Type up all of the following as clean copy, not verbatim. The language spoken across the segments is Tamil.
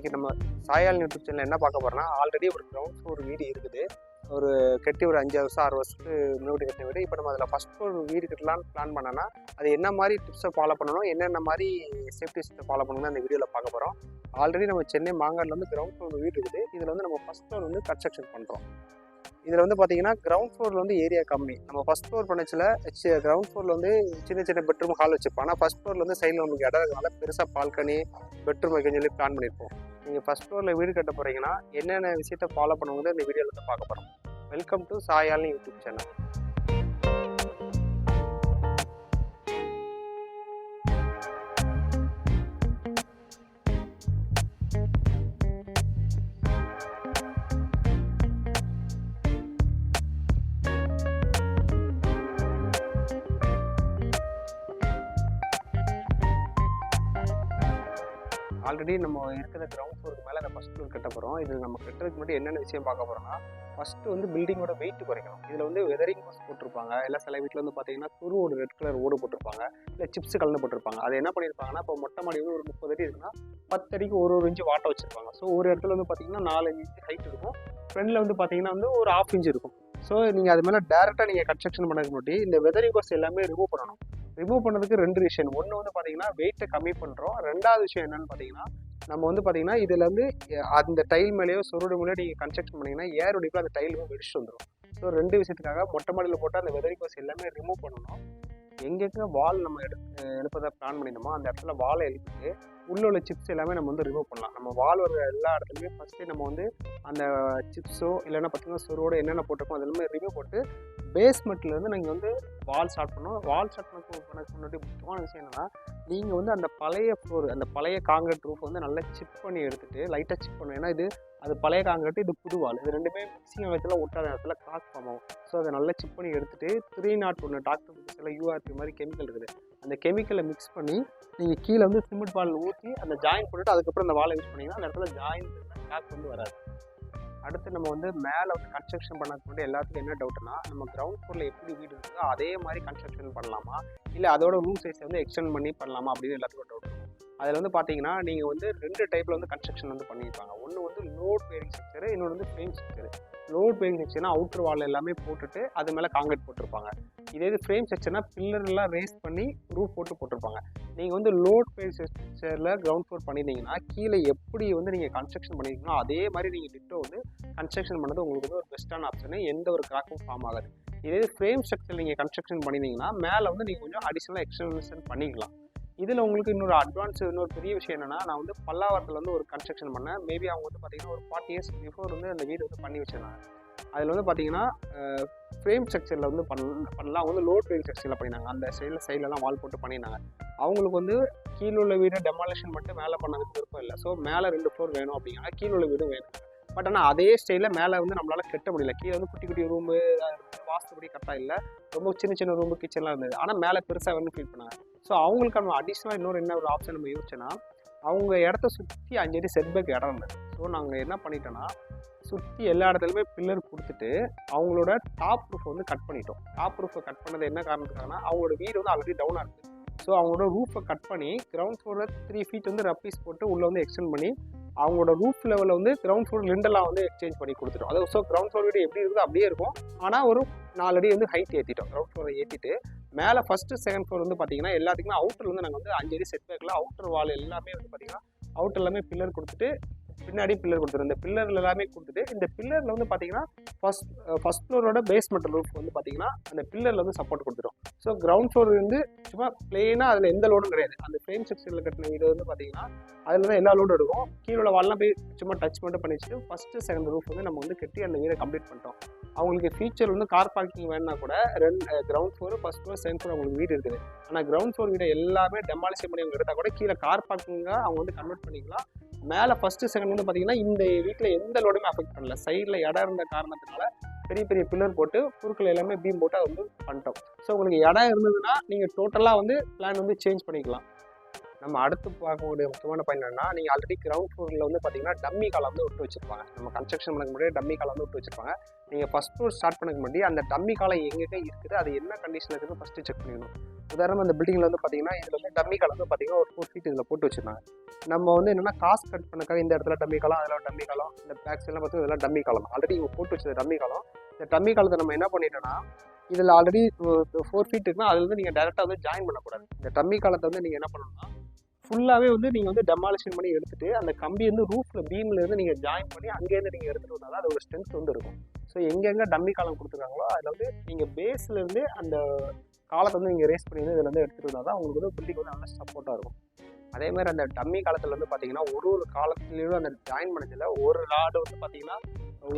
இன்றைக்கி நம்ம சாயால் யூடியூப் சேனல் என்ன பார்க்க போகிறோம்னா, ஆல்ரெடி ஒரு கிரவுண்ட் ஃப்ளோர் வீடு இருக்குது. ஒரு கட்டி ஒரு 5 வருஷம் 6 வருஷத்துக்கு முன்னாடி கட்டின வீடு. இப்போ நம்ம அதில் ஃபஸ்ட் ஃப்ளோர் வீடு கட்டலான்னு பிளான் பண்ணோன்னா, அது என்ன மாதிரி டிப்ஸை ஃபாலோ பண்ணணும், என்னென்ன மாதிரி சேஃப்டி டிப்ஸை ஃபாலோ பண்ணணும்னு அந்த வீடியோவில் பார்க்க போகிறோம். ஆல்ரெடி நம்ம சென்னை மாங்காடில் வந்து கிரவுண்ட் ஃப்ளோர் வீடு இருக்குது. இதில் வந்து நம்ம ஃபஸ்ட் ஃப்ளோர் வந்து கன்ஸ்ட்ரக்ஷன் பண்ணுறோம். இதில் வந்து பார்த்தீங்கன்னா கிரவுண்ட் ஃப்ளோரில் வந்து ஏரியா கம்மி. நம்ம ஃபஸ்ட் ஃப்ளோர் பண்ணச்சில் கிரவுண்ட் ஃப்ளோரில் வந்து சின்ன சின்ன பெட்ரூம் ஹால் வச்சுருப்போம். ஆனால் ஃபஸ்ட் ஃப்ளோரில் வந்து சைடில் நமக்கு இடம் இருக்கிறனால பெருசாக பால்கனி பெட்ரூம் வைக்கன்னு சொல்லி பிளான் பண்ணியிருப்போம். நீங்கள் ஃபஸ்ட் ஃப்ளோரில் வீடு கட்ட போகிறீங்கன்னா என்னென்ன விஷயத்தை ஃபாலோ பண்ணுவோம் இந்த வீடியோவில் வந்து பார்க்க போகிறோம். வெல்கம் டு சாயால்னி யூடியூப் சேனல். ஆல்ரெடி நம்ம இருக்கிற கிரவுண்ட் ஃப்ளோருக்கு மேலே அந்த ஃபஸ்ட் ஃப்ளோர் கட்ட போகிறோம். இது நம்ம கட்டுறதுக்கு முன்னாடி என்னென்ன விஷயம் பார்க்க போகிறோம்னா, ஃபஸ்ட்டு வந்து பில்டிங்கோட வெயிட் குறைக்கணும். இதில் வந்து வெதரிங் வாஸ் போட்டிருப்பாங்க. இல்லை சில வீட்டில் வந்து பார்த்தீங்கன்னா துருவோட ரெட் கலர் ஓடு போட்டிருப்பாங்க, இல்லை சிப்ஸ் கலந்து போட்டிருப்பாங்க. அது என்ன பண்ணியிருப்பாங்கன்னா, இப்போ மொட்டை மாடி வந்து ஒரு 30 அடி இருக்குன்னா 10 அடிக்கு ஒரு இன்ச்சு வாட்டை வச்சுருப்பாங்க. ஸோ ஒரு இடத்துல வந்து பார்த்தீங்கன்னா 4 இன்ச்சு ஹைட் இருக்கும், ஃப்ரண்டில் வந்து பார்த்தீங்கன்னா வந்து ஒரு 1/2 இன்ச் இருக்கும். ஸோ நீங்கள் அது மேலே டேரெக்டாக நீங்கள் கன்ஸ்ட்ரக்ஷன் பண்ணதுக்கு முன்னாடி இந்த வெதரிங் வாஸ் எல்லாமே ரிமூவ் பண்ணணும். ரிமூவ் பண்ணதுக்கு 2 விஷயம். ஒன்று வந்து பார்த்தீங்கன்னா வெயிட்டை கம்மி பண்ணுறோம். 2வது விஷயம் என்னென்னு பார்த்தீங்கன்னா, நம்ம வந்து பார்த்தீங்கன்னா இதில் வந்து அந்த டைல் மேலேயோ சுருடு மேலேயோ நீங்கள் கன்ஸ்ட்ரக்ஷன் பண்ணிங்கன்னா ஏர் உடைப்பில் அந்த டைல் வெடிச்சு வந்துடும். ஸோ 2 விஷயத்துக்காக மொட்டை மாடியில் போட்டு அந்த வெதரிங் வாஸ் எல்லாமே ரிமூவ் பண்ணணும். எங்கெங்க வால் நம்ம எழுப்பதை பிளான் பண்ணியிருந்தோமோ அந்த இடத்துல வாலை எழுப்பிட்டு உள்ள உள்ள சிப்ஸ் எல்லாமே நம்ம வந்து ரிமூவ் பண்ணலாம். நம்ம வால் வர எல்லா இடத்துலையுமே ஃபஸ்ட்டு நம்ம வந்து அந்த சிப்ஸோ இல்லைன்னா பார்த்தீங்கன்னா சொரோட என்னென்ன போட்டிருக்கோம் அது எல்லாமே ரிமூவ் போட்டு பேஸ்மெண்ட்லேருந்து நீங்கள் வந்து வால் ஸ்டார்ட் பண்ணணும். வால் ஸ்டார்ட் பண்ணதுக்கு முன்னாடி முக்கியமான விஷயம் என்னென்னா, நீங்கள் வந்து அந்த பழைய ஃப்ளோர் அந்த பழைய காங்கிரீட் ரூஃப் வந்து நல்லா சிப் பண்ணி எடுத்துகிட்டு லைட்டாக சிப் பண்ணணும். ஏன்னா அது பழைய காங்கிரீட், இது புது வால், இது ரெண்டுமே மிக்சிங் இடத்துல ஒட்டாத இடத்துல கிராக் ஃபார்ம் ஆகும். ஸோ அதை நல்லா சிப் பண்ணி எடுத்துகிட்டு 301 டாக்டர் சில யூஆர்பி மாதிரி கெமிக்கல் இருக்குது, அந்த கெமிக்கலை மிக்ஸ் பண்ணி நீங்கள் கீழே வந்து சிமெண்ட் பால் ஊற்றி அந்த ஜாயின் போட்டுட்டு அதுக்கப்புறம் அந்த வாலை யூஸ் பண்ணிங்கன்னா அந்த இடத்துல ஜாயின் கிராக் வந்து வராது. அடுத்து நம்ம வந்து மேலே வந்து கன்ஸ்ட்ரக்ஷன் பண்ணதுக்கு முன்னாடி எல்லாத்துக்கும் என்ன டவுட்னா, நம்ம கிரவுண்ட் ஃப்ளோரில் எப்படி வீடு இருக்குதோ அதே மாதிரி கன்ஸ்ட்ரக்ஷன் பண்ணலாமா, இல்லை அதோட ரூம் சைஸை வந்து எக்ஸ்டெண்ட் பண்ணி பண்ணலாமா அப்படின்னு எல்லாத்துக்கும் டவுட் இருக்கும். அதில் வந்து பார்த்தீங்கன்னா நீங்கள் வந்து 2 டைப்பில் வந்து கன்ஸ்ட்ரக்ஷன் வந்து பண்ணியிருப்பாங்க. ஒன்று வந்து லோட் பேரிங் ஸ்ட்ரக்சரு, இன்னொன்று வந்து ஃப்ரேம் ஸ்ட்ரக்சரு. லோட் பேரிங் ஸ்ட்ரக்சர்னா அவுட்டர் வால் எல்லாமே போட்டுட்டு அது மேலே காங்கிரீட் போட்டிருப்பாங்க. இதே இது ஃப்ரேம் ஸ்ட்ரக்சர்னா பில்லர்லாம் ரேஸ் பண்ணி ரூஃப் போட்டிருப்பாங்க. நீங்கள் வந்து லோட் பேரிங் ஸ்ட்ரக்சரில் கிரவுண்ட் ஃப்ளோர் பண்ணியிருந்தீங்கன்னா கீழே எப்படி வந்து நீங்கள் கன்ஸ்ட்ரக்ஷன் பண்ணியிருக்கீங்களோ அதே மாதிரி நீங்கள் டிட்டோ வந்து கன்ஸ்ட்ரக்ஷன் பண்ணது உங்களுக்கு வந்து ஒரு பெஸ்ட்டான ஆப்ஷனு. எந்த ஒரு கிராக்கும் ஃபார்ம் ஆகாது. இதே ஃப்ரேம் ஸ்ட்ரக்சர் நீங்கள் கன்ஸ்ட்ரக்ஷன் பண்ணியிருந்தீங்கன்னா மேலே வந்து நீங்கள் கொஞ்சம் அடிஷனலாக எக்ஸ்டென்ஷன் பண்ணிக்கலாம். இதில் உங்களுக்கு இன்னொரு இன்னொரு பெரிய விஷயம் என்னென்னா, நான் வந்து பல்லாவரத்தில் வந்து ஒரு கன்ஸ்ட்ரக்ஷன் பண்ணேன். மேபி அவங்க வந்து பார்த்தீங்கன்னா ஒரு 40 இயர்ஸ் பிஃபோர் வந்து அந்த வீடு வந்து பண்ணி வச்சிருந்தாங்க. அதில் வந்து பார்த்தீங்கன்னா ஃப்ரேம் ஸ்ட்ரக்சரில் வந்து பண்ணலாம். அவங்க வந்து லோட் ஃப்ரேம் ஸ்ட்ரக்சரில் பண்ணினாங்க. அந்த சைட்லலாம் வால் போட்டு பண்ணியிருந்தாங்க. அவங்களுக்கு வந்து கீழே உள்ள வீடு டெமாலிஷன் மட்டும் மேலே பண்ணதுக்கு விருப்பம் இல்லை. ஸோ மேலே 2 ஃப்ளோர் வேணும் அப்படின்னா கீழே உள்ள வீடும் வேணும். பட் ஆனால் அதே ஸ்டைலில் மேலே வந்து நம்மளால் கட்ட முடியல. கீழே வந்து குட்டி குட்டி ரூமு வாஸ்துபடி கரெக்டாக இல்லை, ரொம்ப சின்ன சின்ன ரூமு கிச்சன்லாம் இருந்தது. ஆனால் மேலே பெருசாக வந்து ஃபீல் பண்ணாங்க. ஸோ அவங்களுக்கு நம்ம அடிஷ்னலாக இன்னொரு என்ன ஒரு ஆப்ஷன் நம்ம யோசிச்சோன்னா, அவங்க இடத்த சுற்றி 5 அடி செட்பேக் இடம் இருந்தது. ஸோ நாங்கள் என்ன பண்ணிட்டோன்னா, சுற்றி எல்லா இடத்துலையுமே பில்லர் கொடுத்துட்டு அவங்களோட டாப் ரூஃப் வந்து கட் பண்ணிட்டோம். டாப் ரூஃபை கட் பண்ணது என்ன காரணத்துக்காகனா, அவங்களோட வீடு வந்து ஆல்ரெடி டவுனாக இருக்குது. ஸோ அவங்களோட ரூஃபை கட் பண்ணி கிரவுண்ட் ஃப்ளோரில் 3 ஃபீட் வந்து ரப்பீஸ் போட்டு உள்ளே வந்து எக்ஸ்டெண்ட் பண்ணி அவங்களோட ரூஃப் லெவலில் வந்து கிரவுண்ட் ஃப்ளோர் லிண்டெல்லாம் வந்து எக்ஸ்சேஞ்ச் பண்ணி கொடுத்துட்டோம். அது ஸோ கிரவுண்ட் ஃப்ளோர் வீடு எப்படி இருக்குதோ அப்படியே இருக்கும். ஆனால் ஒரு 4 அடி வந்து ஹைட் ஏற்றிட்டோம். கிரவுண்ட் ஃப்ளோரை ஏற்றிட்டு மேலே ஃபஸ்ட்டு செகண்ட் ஃப்ளோர் வந்து பார்த்தீங்கன்னா எல்லாத்துக்குமே அவுட்டர் வந்து நாங்கள் வந்து 5 அடி செட் பேக்கில் அவுட்டர் வால் எல்லாமே வந்து பார்த்தீங்கன்னா அவுட்டர் எல்லாமே பில்லர் கொடுத்துட்டு பின்னாடி பில்லர் கொடுத்துரும். இந்த பில்லர் எல்லாமே கொடுத்துட்டு இந்த பில்லரில் வந்து பார்த்தீங்கன்னா ஃபஸ்ட் ஃப்ளோரோட பேஸ்மெண்ட் ரூஃப் வந்து பார்த்தீங்கன்னா அந்த பில்லரில் வந்து சப்போர்ட் கொடுத்துரும். ஸோ கிரவுண்ட் ஃப்ளோர் வந்து சும்மா பிளெயினாக அதில் எந்த லோடும் கிடையாது. அந்த ஃப்ரேம் ஸ்ட்ரக்சரில் கட்டின வீடு வந்து பார்த்தீங்கன்னா அதில் தான் எல்லா லோடும் இருக்கும். கீழே வால்லாம் போய் சும்மா டச் மட்டும் பண்ணி வச்சுட்டு ஃபஸ்ட்டு செகண்ட் ரூஃப் வந்து நம்ம வந்து கட்டி அந்த வீடை கம்ப்ளீட் பண்ணிட்டோம். அவங்களுக்கு ஃபியூச்சர் வந்து கார் பார்க்கிங் வேணுன்னா கூட ground floor first floor second floor அவங்களுக்கு வீடு இருக்குது. ஆனால் கிரவுண்ட் ஃப்ளோர் வீடை எல்லாமே டெமாலிஷன் பண்ணி அவங்க எடுத்தால் கூட கீழே கார் பார்க்கிங்காக அவங்க வந்து கன்வெர்ட் பண்ணிக்கலாம். மேலே ஃபஸ்ட்டு செகண்ட் வந்து பார்த்தீங்கன்னா இந்த வீட்டில் எந்த லோடுமே அஃபெக்ட் பண்ணல. சைடில் இடம் இருந்த காரணத்தினால பெரிய பெரிய பில்லர் போட்டு குறுக்கில் எல்லாமே பீம் போட்டு அதை வந்து பண்ணிட்டோம். ஸோ உங்களுக்கு இடம் இருந்ததுன்னா நீங்கள் டோட்டலாக வந்து பிளான் வந்து சேஞ்ச் பண்ணிக்கலாம். நம்ம அடுத்து பார்க்கக்கூடிய முக்கியமான பாயிண்ட் என்னன்னா, நீங்கள் ஆல்ரெடி கிரவுண்ட் ஃப்ளோரில் வந்து பார்த்தீங்கன்னா டம்மி காலம் வந்து விட்டு வச்சிருப்பாங்க. நம்ம கன்ஸ்ட்ரக்ஷன் பண்ணக்கு முன்னாடி டம்மி காலம் வந்து விட்டு வச்சிருப்பாங்க. நீங்கள் ஃபஸ்ட் ஃப்ளோர் ஸ்டார்ட் பண்ணக்கு முன்னாடி அந்த டம்மி காலம் எங்கெங்கே இருக்குது, அது என்ன கண்டிஷனில் இருக்குது ஃபஸ்ட்டு செக் பண்ணிக்கணும். உதாரணமாக அந்த பில்டிங்கில் வந்து பார்த்தீங்கன்னா இதில் வந்து டம்மி காலம் வந்து பார்த்தீங்கன்னா ஒரு 4 ஃபீட் இதில் போட்டு வச்சிருந்தாங்க. நம்ம வந்து என்னென்னா காசு கட் பண்ணக்காக இந்த இடத்துல டம்மி காலம், அதில் டம்மி காலம், இந்த பேக்ஸ் எல்லாம் பார்த்தீங்கன்னா இதெல்லாம் டம்மி காலம். ஆல்ரெடி போட்டு வச்சது டம்மி காலம். இந்த டம்மி காலத்தை நம்ம என்ன பண்ணிட்டோம்னா, இதில் ஆல்ரெடி 4 ஃபீட் இருக்குன்னா அதில் வந்து நீங்கள் டேரெக்டாக வந்து ஜாயின் பண்ணக்கூடாது. இந்த டம்மி காலத்தை வந்து நீங்கள் என்ன பண்ணணும்னா ஃபுல்லாகவே வந்து நீங்கள் வந்து டெமாலிஷன் பண்ணி எடுத்துகிட்டு அந்த கம்பி வந்து ரூஃபில் பீம்லேருந்து நீங்கள் ஜாயின் பண்ணி அங்கேருந்து நீங்கள் எடுத்துகிட்டு வந்தால் தான் அதோட ஸ்ட்ரென்த் வந்து இருக்கும். ஸோ எங்கெங்கே டம்மி காலம் கொடுத்துருக்காங்களோ அதில் வந்து நீங்கள் பேஸ்லேருந்து அந்த காலத்தை வந்து நீங்கள் ரேஸ் பண்ணி இதில் வந்து எடுத்துகிட்டு வந்தால் தான் உங்களுக்கு வந்து பில்டிங் வந்து நல்லா சப்போர்ட்டாக இருக்கும். அதேமாதிரி அந்த டம்மி காலத்தில் வந்து பார்த்தீங்கன்னா ஒரு காலத்துலேயும் அந்த ஜாயின் பண்ணதில் ஒரு ராடு வந்து பார்த்தீங்கன்னா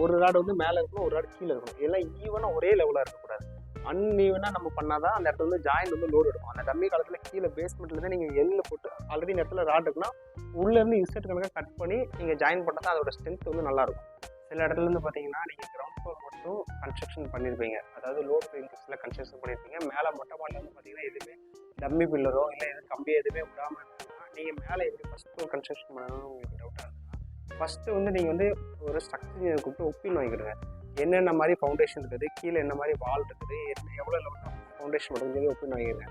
ஒரு ராடு வந்து மேலே இருக்கணும், ஒரு ராடு கீழே இருக்கணும். இதெல்லாம் ஈவனாக ஒரே லெவலாக இருக்கக்கூடாது. அன்ஈவனாக நம்ம பண்ணால் தான் அந்த இடத்துல வந்து ஜாயின் வந்து லோடு இருக்கும். அந்த டம்மி காலத்தில் கீழே பேஸ்மெண்ட்லேருந்து நீங்கள் எல்லில் போட்டு ஆல்ரெடி இந்த இடத்துல ராட் இருக்குன்னா உள்ளேருந்து இன்செட் கணக்காக கட் பண்ணி நீங்கள் ஜாயின் பண்ணால் தான் அதோட ஸ்ட்ரென்த் வந்து நல்லாயிருக்கும். சில இடத்துல வந்து பார்த்தீங்கன்னா நீங்கள் கிரவுண்ட் ஃப்ளோர் மட்டும் கன்ஸ்ட்ரக்ஷன் பண்ணியிருப்பீங்க, அதாவது லோட் ப்ரீமியஸில் கன்ஸ்ட்ரக்ஷன் பண்ணியிருப்பீங்க. மேலே மொட்டை மாடியில் வந்து பார்த்தீங்கன்னா எதுவுமே டம்மி பில்லரோ இல்லை எதுவும் கம்பியோ எதுவுமே விடாமல் இருந்தீங்கன்னா நீங்கள் மேலே எப்படி ஃபஸ்ட் ஃப்ளோர் கன்ஸ்ட்ரக்ஷன் பண்ணணும்னு உங்களுக்கு டவுட்டாக இருந்ததுன்னா ஃபஸ்ட்டு வந்து நீங்கள் வந்து ஒரு ஸ்ட்ரக்சர் கூப்பிட்டு ஒப்பீன் வாங்கிக்கிடுங்க. என்னென்ன மாதிரி ஃபவுண்டேஷன் இருக்குது, கீழே என்ன மாதிரி வால் இருக்குது, எவ்வளோ லெவலில் ஃபவுண்டேஷன் பண்ணுறது ஒப்பீன் வாங்கிடுங்க.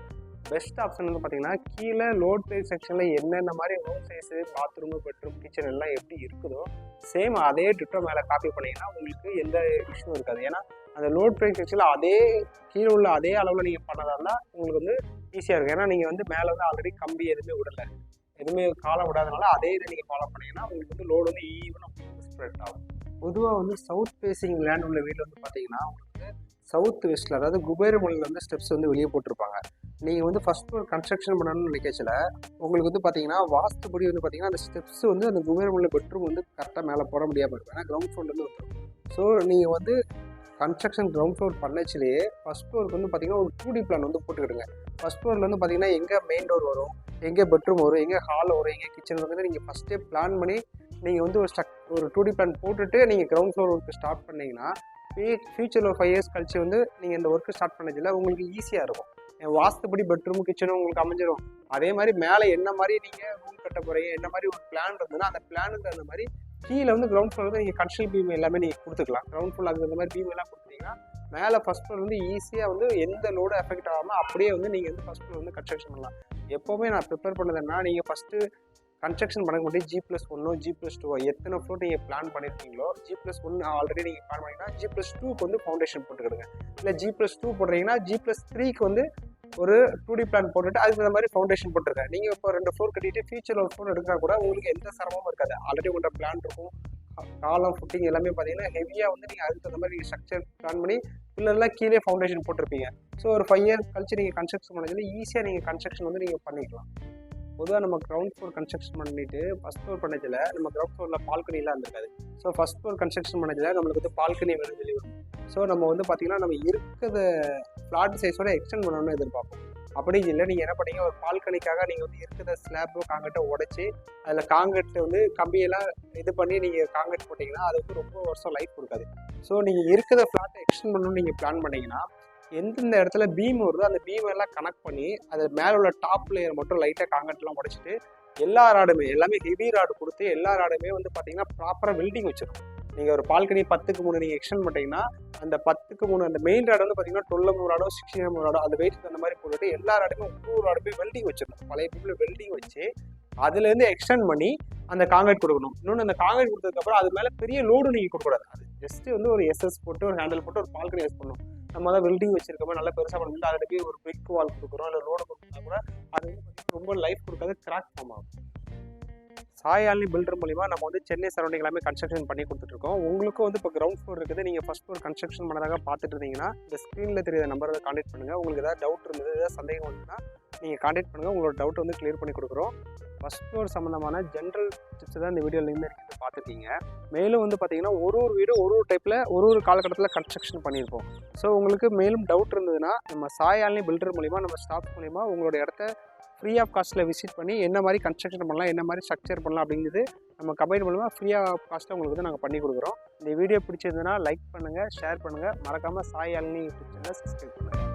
பெஸ்ட் ஆப்ஷன் வந்து பார்த்தீங்கன்னா கீழே லோட் ப்ரைஸ் செக்ஷனில் என்னென்ன மாதிரி room size, bathroom, bedroom, kitchen எல்லாம் எப்படி இருக்குதோ சேம் அதே டிட்டோ மேலே காப்பி பண்ணிங்கன்னா உங்களுக்கு எந்த இஷ்யூவும் இருக்காது. ஏன்னா அந்த லோட் ப்ரைஸ் செக்ஷனில் அதே கீழே உள்ள அதே அளவில் நீங்கள் பண்ணதாக இருந்தால் உங்களுக்கு வந்து ஈஸியாக இருக்கும். ஏன்னா நீங்கள் வந்து மேலே வந்து ஆல்ரெடி கம்பி எதுவுமே விடலை, எதுவுமே காலம் விடாதனால அதே இதை நீங்கள் ஃபாலோ பண்ணிங்கன்னா உங்களுக்கு வந்து லோடு வந்து ஈவனாக ஸ்ப்ரெட் ஆகும். பொதுவாக வந்து சவுத் ஃபேஸிங் லேண்ட் உள்ள வீட்டில் வந்து பார்த்தீங்கன்னா உங்களுக்கு சவுத் வெஸ்ட்டில், அதாவது குபேரமலையில் வந்து ஸ்டெப்ஸ் வந்து வெளியே போட்டிருப்பாங்க. நீங்கள் வந்து ஃபஸ்ட் ஃப்ளோர் கன்ஸ்ட்ரக்ஷன் பண்ணணும்னு நினைக்கச்சில உங்களுக்கு வந்து பார்த்தீங்கன்னா வாஸ்துபடி வந்து பார்த்தீங்கன்னா அந்த ஸ்டெப்ஸ் வந்து அந்த குபேரமலையில் பெட்ரூம் வந்து கரெக்டாக மேலே போட முடியாமல் இருக்கும். ஏன்னா கிரவுண்ட் ஃப்ளோர்லேருந்து வந்துடும். ஸோ நீங்கள் வந்து கன்ஸ்ட்ரக்ஷன் கிரவுண்ட் ஃப்ளோர் பண்ணச்சிலேயே ஃபஸ்ட் ஃப்ளோருக்கு வந்து பார்த்தீங்கன்னா ஒரு 2D பிளான் வந்து போட்டுக்கிடுங்க. ஃபஸ்ட் ஃப்ளோரில் வந்து பார்த்தீங்கன்னா எங்கே மெயின் டோர் வரும், எங்கே பெட்ரூம் வரும், எங்கே ஹால் வரும், எங்கே கிச்சன் வந்து நீங்கள் ஃபஸ்ட்டே பிளான் பண்ணி நீங்கள் வந்து ஒரு 2D பிளான் போட்டுட்டு நீங்கள் கிரவுண்ட் ஃப்ளோர் ஒர்க்கு ஸ்டார்ட் பண்ணிங்கன்னா ஃபியூச்சரில் ஒரு 5 இயர்ஸ் கழிச்சு வந்து நீங்கள் இந்த ஒர்க்கு ஸ்டார்ட் பண்ணதில் உங்களுக்கு ஈஸியாக இருக்கும். வாஸ்துபடி பெட்ரூம் கிச்சனும் உங்களுக்கு அமைஞ்சிடும். அதே மாதிரி மேலே என்ன மாதிரி நீங்கள் ரூம் கட்ட போகிறீங்க, என்ன மாதிரி ஒரு பிளான் இருந்ததுன்னா அந்த பிளானுக்கு அந்த மாதிரி கீழே வந்து கிரவுண்ட் ஃப்ளோர் வந்து நீங்கள் கன்ஸ்ட்ரக்ஷன் பீம் எல்லாமே நீங்கள் கொடுத்துக்கலாம். கிரவுண்ட் ஃப்ளோர் அந்த மாதிரி பீம் எல்லாம் கொடுத்தீங்கன்னா மேலே ஃபஸ்ட் ஃப்ளோர் வந்து ஈஸியாக வந்து எந்த லோடும் எஃபெக்ட் ஆகாமல் அப்படியே வந்து நீங்கள் வந்து ஃபஸ்ட் ஃப்ளோர் வந்து கன்ஸ்ட்ரக்ஷன் பண்ணலாம். எப்போவுமே நான் ப்ரிப்பேர் பண்ணதுன்னா நீங்கள் ஃபஸ்ட்டு கன்ஸ்ட்ரக்ஷன் பண்ண முடியும் G+1 G+2 எத்தனை ஃப்ளோர் நீங்கள் பிளான் பண்ணியிருக்கீங்களோ G+1 ஆல்ரெடி நீங்கள் பிளான் பண்ணிங்கன்னா G+2க்கு வந்து ஃபவுண்டேஷன் போட்டுக்கிடுங்க. இல்லை G+2 போடுறீங்கன்னா G+3க்கு வந்து ஒரு 2D பிளான் போட்டுட்டு அதுக்கு இந்த மாதிரி ஃபவுண்டேஷன் போட்டுருங்க. நீங்கள் இப்போ 2 ஃப்ளோர் கட்டிட்டு ஃபியூச்சரில் ஒரு ஃப்ளோர் எடுத்தால் கூட உங்களுக்கு எந்த சிரமமும் இருக்காது. ஆல்ரெடி உங்களோட பிளான் இருக்கும், காலம் ஃபுட்டிங் எல்லாமே பார்த்தீங்கன்னா ஹெவியாக வந்து நீங்கள் அதுக்கு தகுந்த மாதிரி நீங்கள் ஸ்ட்ரக்சர் பிளான் பண்ணி பில்லர்லாம் கீழே ஃபவுண்டேஷன் போட்டிருப்பீங்க. ஸோ ஒரு 5 இயர்ஸ் கழிச்சு நீங்கள் கன்ஸ்ட்ரக்ஷன் பண்ணதுல ஈஸியாக நீங்கள் கன்ஸ்ட்ரக்ஷன் வந்து நீங்கள் பண்ணிக்கலாம். பொதுவாக நம்ம கிரவுண்ட் ஃப்ளோர் கன்ஸ்ட்ரக்ஷன் பண்ணிட்டு ஃபஸ்ட் ஃப்ளோர் பண்ணதில் நம்ம கிரவுண்ட் ஃப்ளோரில் பால்கனிலாம் இருந்திருக்காது. ஸோ ஃபஸ்ட் ஃப்ளோர் கன்ஸ்ட்ரக்ஷன் பண்ணதில் நம்மளுக்கு வந்து பால்கனி வேணும்னு சொல்லி வரும். ஸோ நம்ம வந்து பார்த்திங்கன்னா நம்ம இருக்கிற ஃப்ளாட் சைஸோட எக்ஸ்டெண்ட் பண்ணணும்னு எதிர்பார்ப்போம். அப்படி இல்லை நீங்கள் என்ன பண்ணீங்க, ஒரு பால்கனிக்காக நீங்கள் வந்து இருக்கிற ஸ்லாப்போ காங்கிரீட்டை உடைச்சி அதில் காங்கிரீட்டை வந்து கம்பியெல்லாம் இது பண்ணி நீங்கள் காங்கிரீட் போட்டிங்கன்னா அது வந்து ரொம்ப வருஷம் லைஃப் கொடுக்காது. ஸோ நீங்கள் இருக்கிற ஃப்ளாட்டை எக்ஸ்டெண்ட் பண்ணணும்னு நீங்கள் பிளான் பண்ணிங்கன்னா எந்தெந்த இடத்துல பீம் வருதோ அந்த பீம் எல்லாம் கனெக்ட் பண்ணி அது மேலே உள்ள டாப் லேயர் மட்டும் லைட்டாக காங்கிரீட்லாம் உடைச்சிட்டு எல்லா ராடுமே எல்லாமே ஹெவி ராடு கொடுத்து எல்லா ராடுமே வந்து பார்த்தீங்கன்னா ப்ராப்பராக வெல்டிங் வச்சிடும். நீங்கள் ஒரு பால்கனி 10க்கு 3 நீங்கள் எக்ஸ்டெண்ட் பண்ணிட்டீங்கன்னா அந்த 10க்கு 3 அந்த மெயின் ராடு வந்து பார்த்தீங்கன்னா 12 ராடோ 16 ராடோ அந்த வெயிட் அந்த மாதிரி போட்டுட்டு எல்லா ராடுமே ஒவ்வொரு ராடுமே வெல்டிங் வச்சிடணும். பழைய பீப்பில் வெல்டிங் வச்சு அதுலேருந்து எக்ஸ்டெண்ட் பண்ணி அந்த காங்கிரீட் கொடுக்கணும். இன்னொன்று அந்த காங்கிரீட் கொடுத்ததுக்கப்புறம் அது மேலே பெரிய லோடு நீங்கள் கொடுக்கூடாது. அது ஜஸ்ட்டு வந்து ஒரு SS போட்டு ஒரு ஹேண்டில் போட்டு ஒரு பால்கனி யூஸ் பண்ணணும். நம்ம தான் வெல்டிங் வச்சிருக்கோம் நல்லா பெருசாக பண்ணி அதில் போய் ஒரு பிரிக் வால் கொடுக்குறோம் இல்லை லோடு கொடுத்தா கூட அது வந்து பார்த்தீங்கன்னா ரொம்ப லைஃப் கொடுக்காது, கிராக் ஃபார்ம் ஆகும். சாயாலினி பில்டர் மூலிமா நம்ம வந்து சென்னை சரௌண்டிங் எல்லாமே கன்ஸ்ட்ரக்ஷன் பண்ணி கொடுத்துட்ருக்கோம். உங்களுக்கும் வந்து இப்போ கிரவுண்ட் ஃப்ளோர் இருக்குது, நீங்கள் ஃபஸ்ட் ஃப்ளோர் கன்ஸ்ட்ரக்ஷன் பண்ணதாக பார்த்துட்டு இருந்தீங்கன்னா இந்த ஸ்க்ரீனில் தெரியாத நம்பரை கான்டெக்ட் பண்ணுங்கள். உங்களுக்கு ஏதாவது டவுட் இருந்தது, ஏதாவது சந்தேகம் வந்துன்னா நீங்கள் கான்டெக்ட் பண்ணுங்கள். உங்களோட டவுட் வந்து கிளியர் பண்ணி கொடுக்குறோம். ஃபஸ்ட் ஃப்ளோர் சம்மந்தமான ஜென்ரல் டிப்ஸ் தான் இந்த வீடியோவில் இருந்து இருக்குது பார்த்துருக்கீங்க. மேலும் வந்து பார்த்தீங்கன்னா ஒரு வீடு ஒரு டைப்பில் ஒரு காலகட்டத்தில் கன்ஸ்ட்ரக்ஷன் பண்ணியிருப்போம். ஸோ உங்களுக்கு மேலும் டவுட் இருந்ததுன்னா நம்ம சாயாலினி பில்டர் மூலிமா நம்ம ஸ்டாஃப் மூலிமா உங்களோட இடத்த ஃப்ரீ ஆஃப் காஸ்ட்டில் விசிட் பண்ணி என்ன மாதிரி கன்ஸ்ட்ரக்ஷன் பண்ணலாம், என்ன மாதிரி ஸ்ட்ரக்சர் பண்ணலாம் அப்படிங்கிறது நம்ம கம்பெனி மூலமாக ஃப்ரீ ஆஃப் காஸ்ட்டில் உங்களுக்கு வந்து நாங்கள் பண்ணி கொடுக்குறோம். இந்த வீடியோ பிடிச்சிருந்ததுன்னா லைக் பண்ணுங்கள், ஷேர் பண்ணுங்கள், மறக்காமல் சாயாலினி யூடியூப் சேனலை சப்ஸ்கிரைப் பண்ணுங்கள்.